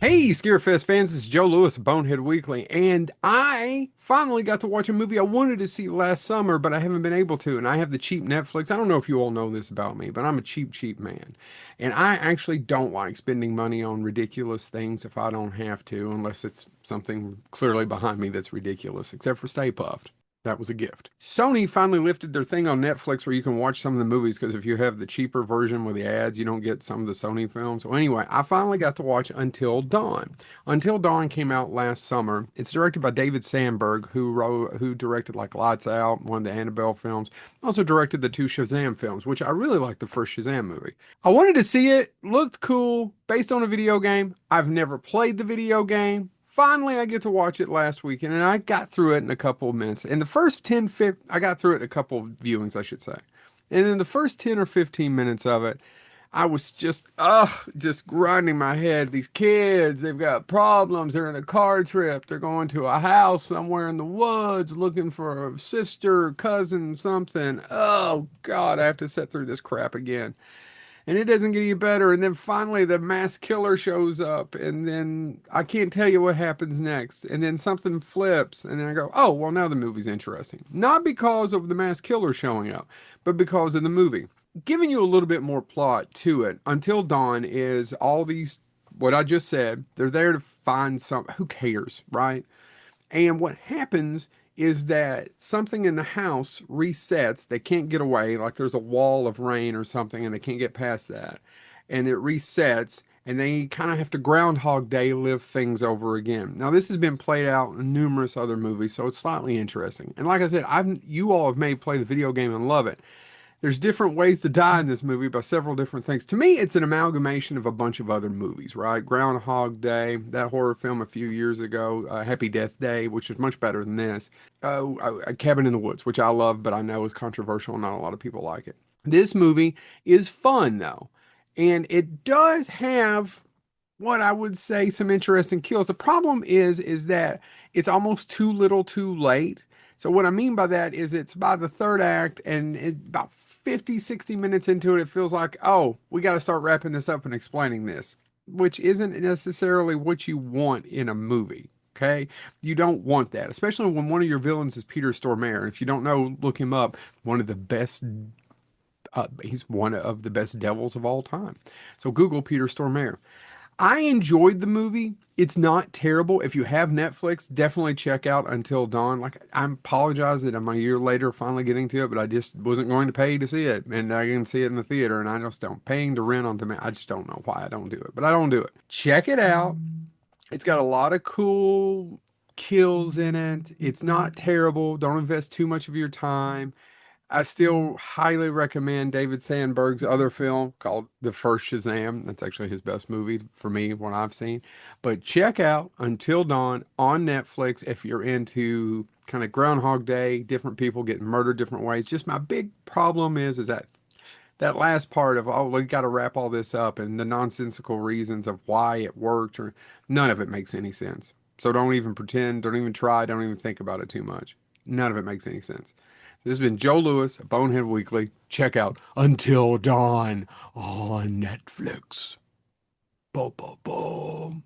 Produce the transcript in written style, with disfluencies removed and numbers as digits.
Hey, Scarefest fans, it's Joe Lewis of Bonehead Weekly, and I finally got to watch a movie I wanted to see last summer, but I haven't been able to. And I have the cheap Netflix. I don't know if you all know this about me, but I'm a cheap, cheap man. And I actually don't like spending money on ridiculous things if I don't have to, unless it's something clearly behind me that's ridiculous, except for Stay Puft. That was a gift. Sony finally lifted their thing on Netflix where you can watch some of the movies because if you have the cheaper version with the ads, you don't get some of the Sony films. Well, anyway, I finally got to watch Until Dawn. Until Dawn came out last summer. It's directed by David Sandberg, who directed like Lights Out, one of the Annabelle films, also directed the two Shazam films, which I really liked the first Shazam movie. I wanted to see it, looked cool, based on a video game. I've never played the video game. Finally, I get to watch it last weekend, and I got through it in a couple of minutes. In the first 10, 15, I got through it in a couple of viewings, I should say. And in the first 10 or 15 minutes of it, I was just grinding my head. These kids, they've got problems. They're in a car trip. They're going to a house somewhere in the woods looking for a sister, cousin, something. Oh, God, I have to sit through this crap again, and it doesn't get any better. And then finally, the mass killer shows up, and then I can't tell you what happens next. And then something flips, and then I go, "Oh, well, now the movie's interesting." Not because of the mass killer showing up, but because of the movie. Giving you a little bit more plot to it. Until Dawn is all these, what I just said, they're there to find some, who cares, right? And what happens is that something in the house resets. They can't get away, like there's a wall of rain or something, and they can't get past that. And it resets, and they kind of have to Groundhog Day live things over again. Now, this has been played out in numerous other movies, so it's slightly interesting. And like I said, you all have made play the video game and love it. There's different ways to die in this movie by several different things. To me, it's an amalgamation of a bunch of other movies, right? Groundhog Day, that horror film a few years ago, Happy Death Day, which is much better than this, Cabin in the Woods, which I love, but I know is controversial and not a lot of people like it. This movie is fun, though, and it does have what I would say some interesting kills. The problem is that it's almost too little too late. So what I mean by that is it's by the third act and about 50, 60 minutes into it, it feels like, oh, we got to start wrapping this up and explaining this, which isn't necessarily what you want in a movie. Okay. You don't want that, especially when one of your villains is Peter Stormare. And if you don't know, look him up. One of the best, he's one of the best devils of all time. So Google Peter Stormare. I enjoyed the movie. It's not terrible. If you have Netflix, definitely check out Until Dawn. Like, I apologize that I'm a year later finally getting to it, but I just wasn't going to pay to see it. And I can see it in the theater, and I just don't. Paying to rent on demand, I just don't know why I don't do it, but I don't do it. Check it out. It's got a lot of cool kills in it. It's not terrible. Don't invest too much of your time. I still highly recommend David Sandberg's other film called The First Shazam. That's actually his best movie for me, what I've seen. But check out Until Dawn on Netflix if you're into kind of Groundhog Day, different people getting murdered different ways. Just my big problem is that last part of, oh, we got to wrap all this up and the nonsensical reasons of why it worked, or none of it makes any sense. So don't even pretend, don't even try, don't even think about it too much. None of it makes any sense. This has been Joe Lewis, Bonehead Weekly. Check out Until Dawn on Netflix. Boom, boom, boom.